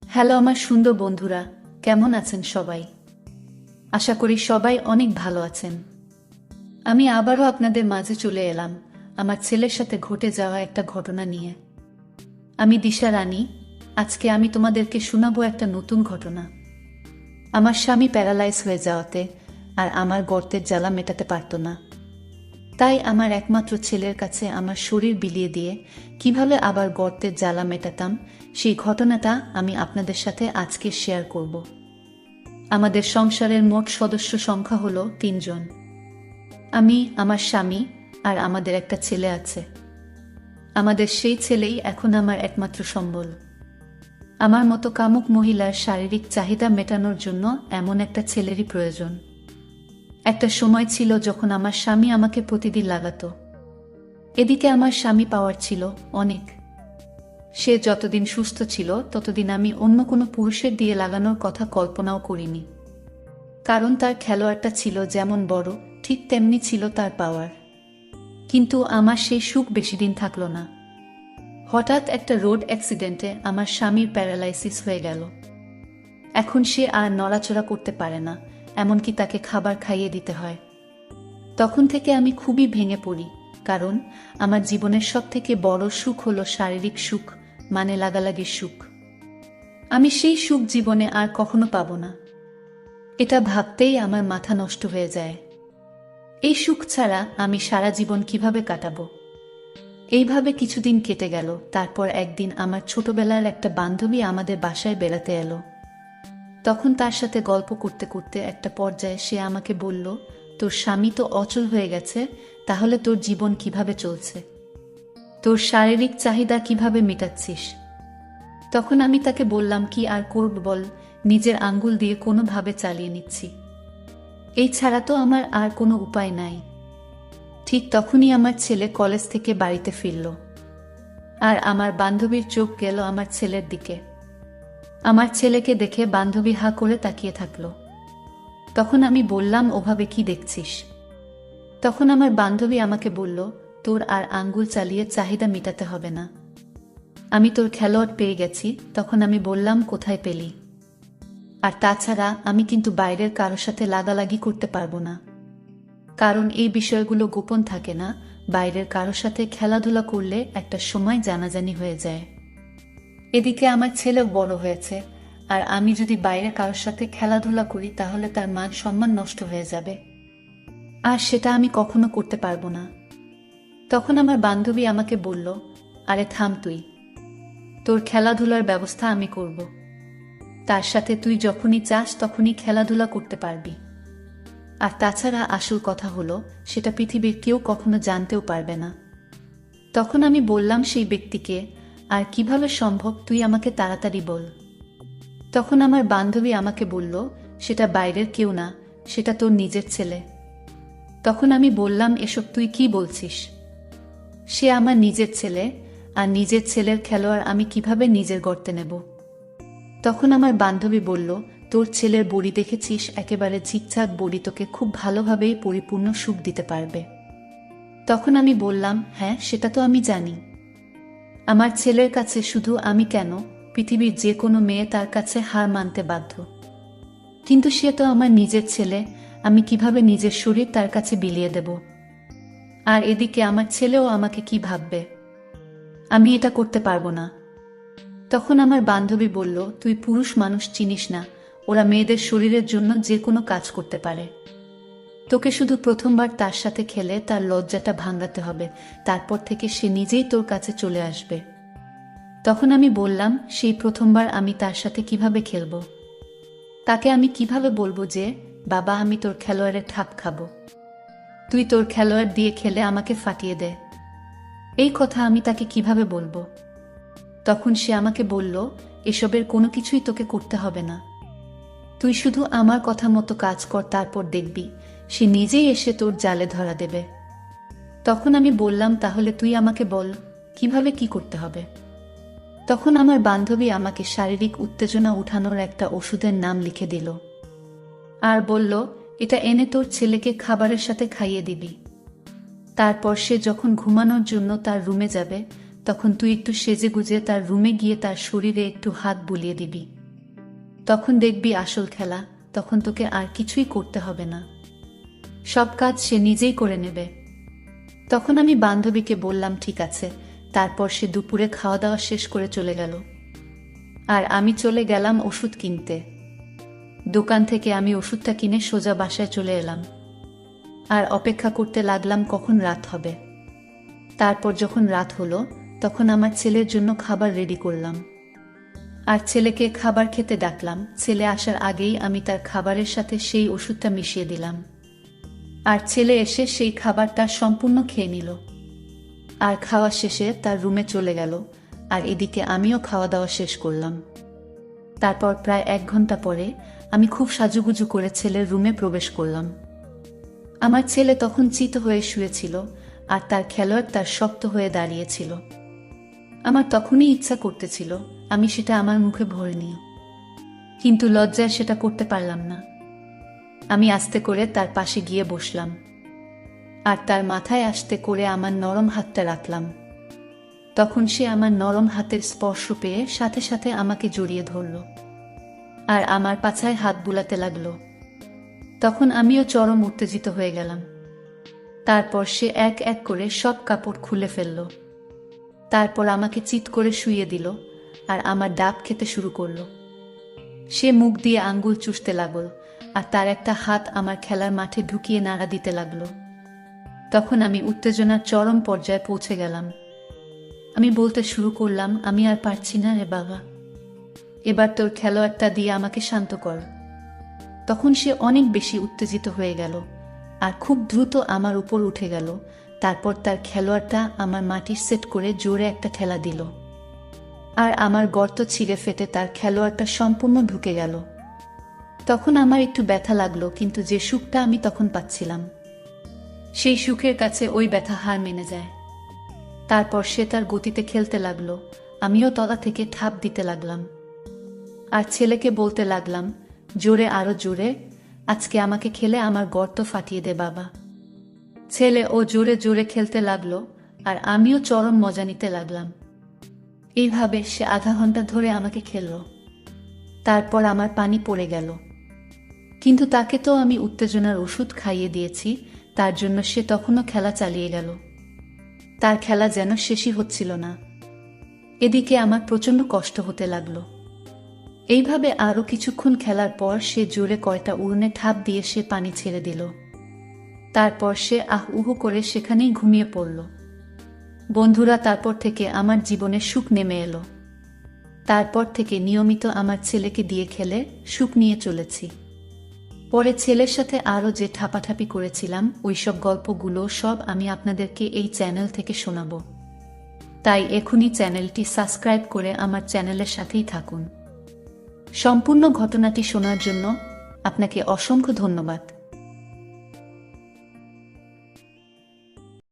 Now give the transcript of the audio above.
Hello আমার সুন্দর বন্ধুরা, কেমন আছেন সবাই? আশা করি সবাই অনেক ভালো আছেন। আমি আবারও আপনাদের মাঝে চলে এলাম আমার ছেলের সাথে ঘটে যাওয়া একটা ঘটনা নিয়ে। আমি দিশা রানী। আজকে আমি তোমাদেরকে শোনাবো একটা নতুন ঘটনা। আমার স্বামী প্যারালাইজ হয়ে যাওয়াতে আর আমার গর্তের জ্বালা মেটাতে পারত না। তাই আমার একমাত্র ছেলের কাছে আমার শরীর বিলিয়ে দিয়ে কিভাবে আবার গর্তের জ্বালা মেটাতাম সেই ঘটনাটা আমি আপনাদের সাথে আজকে শেয়ার করব। আমাদের সংসারের মোট সদস্য সংখ্যা হলো 3 জন। আমি, আমার স্বামী আর আমাদের একটা ছেলে আছে। আমাদের সেই ছেলেই এখন আমার একমাত্র সম্বল। আমার মতো কামুক মহিলার শারীরিক চাহিদা মেটানোর জন্য এমন একটা ছেলেরই প্রয়োজন। একটা সময় ছিল যখন আমার স্বামী আমাকে প্রতিদিন লাগাতো। এদিকে আমার স্বামী পাওয়ার ছিল অনেক। সে যতদিন সুস্থ ছিল ততদিন আমি অন্য কোনো পুরুষের দিয়ে লাগানোর কথা কল্পনাও করিনি। কারণ তার খেলোয়াড়টা ছিল যেমন বড়, ঠিক তেমনি ছিল তার পাওয়ার। কিন্তু আমার সেই সুখ বেশি দিন থাকলো না। হঠাৎ একটা রোড অ্যাক্সিডেন্টে আমার স্বামীর প্যারালাইসিস হয়ে গেল। এখন সে আর নড়াচড়া করতে পারে না, এমনকি তাকে খাবার খাইয়ে দিতে হয়। তখন থেকে আমি খুবই ভেঙে পড়ি, কারণ আমার জীবনের সবথেকে বড় সুখ হলো শারীরিক সুখ, মানে লাগালাগির সুখ। আমি সেই সুখ জীবনে আর কখনো পাবো না। এটা ভাবতেই আমার মাথা নষ্ট হয়ে যায়। এই সুখ ছাড়া আমি সারা জীবন কিভাবে কাটাবো? এইভাবে কিছুদিন কেটে গেল। তারপর একদিন আমার ছোটবেলার একটা বান্ধবী আমাদের বাসায় বেড়াতে এলো। তখন তার সাথে গল্প করতে করতে একটা পর্যায়ে সে আমাকে বলল, তোর স্বামী তো অচল হয়ে গেছে, তাহলে তোর জীবন কিভাবে চলছে? তোর শারীরিক চাহিদা কিভাবে মেটাচ্ছিস? তখন আমি তাকে বললাম, কি আর করব বল, নিজের আঙ্গুল দিয়ে কোনোভাবে চালিয়ে নিচ্ছি। এই ছাড়া তো আমার আর কোনো উপায় নাই। ঠিক তখনই আমার ছেলে কলেজ থেকে বাড়িতে ফিরল, আর আমার বান্ধবীর চোখ গেল আমার ছেলের দিকে। আমার ছেলেকে দেখে বান্ধবী হা করে তাকিয়ে থাকলো। তখন আমি বললাম, ওভাবে কি দেখছিস? তখন আমার বান্ধবী আমাকে বলল, তোর আর আঙ্গুল চালিয়ে চাহিদা মেটাতে হবে না, আমি তোর খেলোয়াড় পেয়ে গেছি। তখন আমি বললাম, কোথায় পেলি? আর তাছাড়া আমি কিন্তু বাইরের কারোর সাথে লাগালাগি করতে পারবো না, কারণ এই বিষয়গুলো গোপন থাকে না। বাইরের কারোর সাথে খেলাধুলা করলে একটা সময় জানাজানি হয়ে যায়। এদিকে আমার ছেলেও বড় হয়েছে, আর আমি যদি বাইরে কারোর সাথে খেলাধুলা করি তাহলে তার মান সম্মান নষ্ট হয়ে যাবে, আর সেটা আমি কখনো করতে পারবো না। তখন আমার বান্ধবী আমাকে বলল, আরে থাম তুই, তোর খেলাধুলার ব্যবস্থা আমি করব। তার সাথে তুই যখনই চাস তখনই খেলাধুলা করতে পারবি। আর তাছাড়া আসল কথা হলো, সেটা পৃথিবীর কেউ কখনো জানতেও পারবে না। তখন আমি বললাম, সেই ব্যক্তিকে? আর কিভাবে সম্ভব, তুই আমাকে তাড়াতাড়ি বল। তখন আমার বান্ধবী আমাকে বলল, সেটা বাইরের কেউ না, সেটা তোর নিজের ছেলে। তখন আমি বললাম, এসব তুই কি বলছিস? সে আমার নিজের ছেলে, আর নিজের ছেলের খেলোয়াড় আমি কিভাবে নিজের গর্তে নেব? তখন আমার বান্ধবী বলল, তোর ছেলের বড়ি দেখেছিস? একেবারে ঝিকঝাক বড়ি, তোকে খুব ভালোভাবেই পরিপূর্ণ সুখ দিতে পারবে। তখন আমি বললাম, হ্যাঁ সেটা তো আমি জানি। আমার ছেলের কাছে শুধু আমি কেন, পৃথিবীর যে কোনো মেয়ে তার কাছে হার মানতে বাধ্য। কিন্তু সে তো আমার নিজের ছেলে, আমি কিভাবে নিজের শরীর তার কাছে বিলিয়ে দেব? আর এদিকে আমার ছেলেও আমাকে কি ভাববে? আমি এটা করতে পারবো না। তখন আমার বান্ধবী বলল, তুই পুরুষ মানুষ চিনিস না, ওরা মেয়েদের শরীরের জন্য যে কোনো কাজ করতে পারে। তোকে শুধু প্রথমবার তার সাথে খেলে তার লজ্জাটা ভাঙাতে হবে, তারপর থেকে সে নিজেই তোর কাছে চলে আসবে। তখন আমি বললাম, সেই প্রথমবার আমি তার সাথে কিভাবে খেলবো? তাকে আমি কিভাবে বলবো যে, বাবা আমি তোর খেলোয়াড়ের ঠাপ খাবো, তুই তোর খেলোয়াড় দিয়ে খেলে আমাকে ফাটিয়ে দে? এই কথা আমি তাকে কিভাবে বলবো? তখন সে আমাকে বলল, এসবের কোনো কিছুই তোকে করতে হবে না, তুই শুধু আমার কথা মতো কাজ কর, তারপর দেখবি সে নিজেই এসে তোর জালে ধরা দেবে। তখন আমি বললাম, তাহলে তুই আমাকে বল কিভাবে কি করতে হবে? তখন আমার বান্ধবী আমাকে শারীরিক উত্তেজনা উঠানোর একটা ওষুধের নাম লিখে দিল, আর বলল, এটা এনে তোর ছেলেকে খাবারের সাথে খাইয়ে দিবি। তারপর সে যখন ঘুমানোর জন্য তার রুমে যাবে তখন তুই একটু সেজে গুজে তার রুমে গিয়ে তার শরীরে একটু হাত বুলিয়ে দিবি। তখন দেখবি আসল খেলা, তখন তোকে আর কিছুই করতে হবে না, সব কাজ সে নিজেই করে নেবে। তখন আমি বান্ধবীকে বললাম ঠিক আছে। তারপর সে দুপুরে খাওয়া দাওয়া শেষ করে চলে গেল, আর আমি চলে গেলাম ওষুধ কিনতে। দোকান থেকে আমি ওষুধটা কিনে সোজা বাসায় চলে এলাম, আর অপেক্ষা করতে লাগলাম কখন রাত হবে। তারপর যখন রাত হলো, তখন আমার ছেলের জন্য খাবার রেডি করলাম, আর ছেলেকে খাবার খেতে ডাকলাম। ছেলে আসার আগেই আমি তার খাবারের সাথে সেই ওষুধটা মিশিয়ে দিলাম, আর ছেলে এসে সেই খাবারটা সম্পূর্ণ খেয়ে নিল, আর খাওয়া শেষে তার রুমে চলে গেল। আর এদিকে আমিও খাওয়া দাওয়া শেষ করলাম। তারপর প্রায় 1 ঘন্টা পরে আমি খুব সাজুগুজু করে ছেলের রুমে প্রবেশ করলাম। আমার ছেলে তখন চিত হয়ে শুয়েছিল, আর তার খেলোয়াড় তার শক্ত হয়ে দাঁড়িয়েছিল। আমার তখনই ইচ্ছা করতেছিল আমি সেটা আমার মুখে ভরে নিই, কিন্তু লজ্জায় সেটা করতে পারলাম না। আমি আস্তে করে তার পাশে গিয়ে বসলাম, আর তার মাথায় আস্তে করে আমার নরম হাতটা রাখলাম। তখন সে আমার নরম হাতের স্পর্শ পেয়ে সাথে সাথে আমাকে জড়িয়ে ধরল, আর আমার পাছায় হাত বুলাতে লাগলো। তখন আমিও চরম উত্তেজিত হয়ে গেলাম। তারপর সে এক এক করে সব কাপড় খুলে ফেলল। তারপর আমাকে চিৎ করে শুইয়ে দিল, আর আমার ডাব খেতে শুরু করলো। সে মুখ দিয়ে আঙ্গুল চুষতে লাগল, আর তার একটা হাত আমার খেলার মাঠে ঢুকিয়ে নাড়া দিতে লাগলো। তখন আমি উত্তেজনার চরম পর্যায়ে পৌঁছে গেলাম। আমি বলতে শুরু করলাম, আমি আর পারছি না রে বাবা, এবার তোর খেলোয়াড়টা দিয়ে আমাকে শান্ত কর। তখন সে অনেক বেশি উত্তেজিত হয়ে গেল, আর খুব দ্রুত আমার উপর উঠে গেল। তারপর তার খেলোয়াড়টা আমার মাটির সেট করে জোরে একটা ঠেলা দিল, আর আমার গর্ত ছিঁড়ে ফেটে তার খেলোয়াড়টা সম্পূর্ণ ঢুকে গেল। তখন আমার একটু ব্যথা লাগলো, কিন্তু যে সুখটা আমি তখন পাচ্ছিলাম, সেই সুখের কাছে ওই ব্যথা হার মেনে যায়। তারপর সে তার গতিতে খেলতে লাগলো, আমিও তলা থেকে ঠাপ দিতে লাগলাম, আর ছেলেকে বলতে লাগলাম, জোরে, আরো জোরে, আজকে আমাকে খেলে আমার গর্ত ফাটিয়ে দে বাবা। ছেলে ও জোরে জোরে খেলতে লাগলো, আর আমিও চরম মজা নিতে লাগলাম। এইভাবে সে আধা ঘন্টা ধরে আমাকে খেলল। তারপর আমার পানি পড়ে গেল, কিন্তু তাকে তো আমি উত্তেজনার ওষুধ খাইয়ে দিয়েছি, তার জন্য সে তখনও খেলা চালিয়ে গেল। তার খেলা যেন শেষই হচ্ছিল না। এদিকে আমার প্রচন্ড কষ্ট হতে লাগলো। এইভাবে আরো কিছুক্ষণ খেলার পর সে জোরে কয়টা উড়নে ঠাপ দিয়ে সে পানি ছেড়ে দিল। তারপর সে আহ উহু করে সেখানেই ঘুমিয়ে পড়ল। বন্ধুরা, তারপর থেকে আমার জীবনে সুখ নেমে এলো। তারপর থেকে নিয়মিত আমার ছেলেকে দিয়ে খেলে সুখ নিয়ে চলেছি। পরে ছেলের সাথে আরো যে ঠাপাঠাপি করেছিলাম, ওইসব গল্পগুলো সব আমি আপনাদেরকে এই চ্যানেল থেকে শোনাবো। তাই এখনই চ্যানেলটি সাবস্ক্রাইব করে আমার চ্যানেলের সাথেই থাকুন। সম্পূর্ণ ঘটনাটি শোনার জন্য আপনাকে অসংখ্য ধন্যবাদ।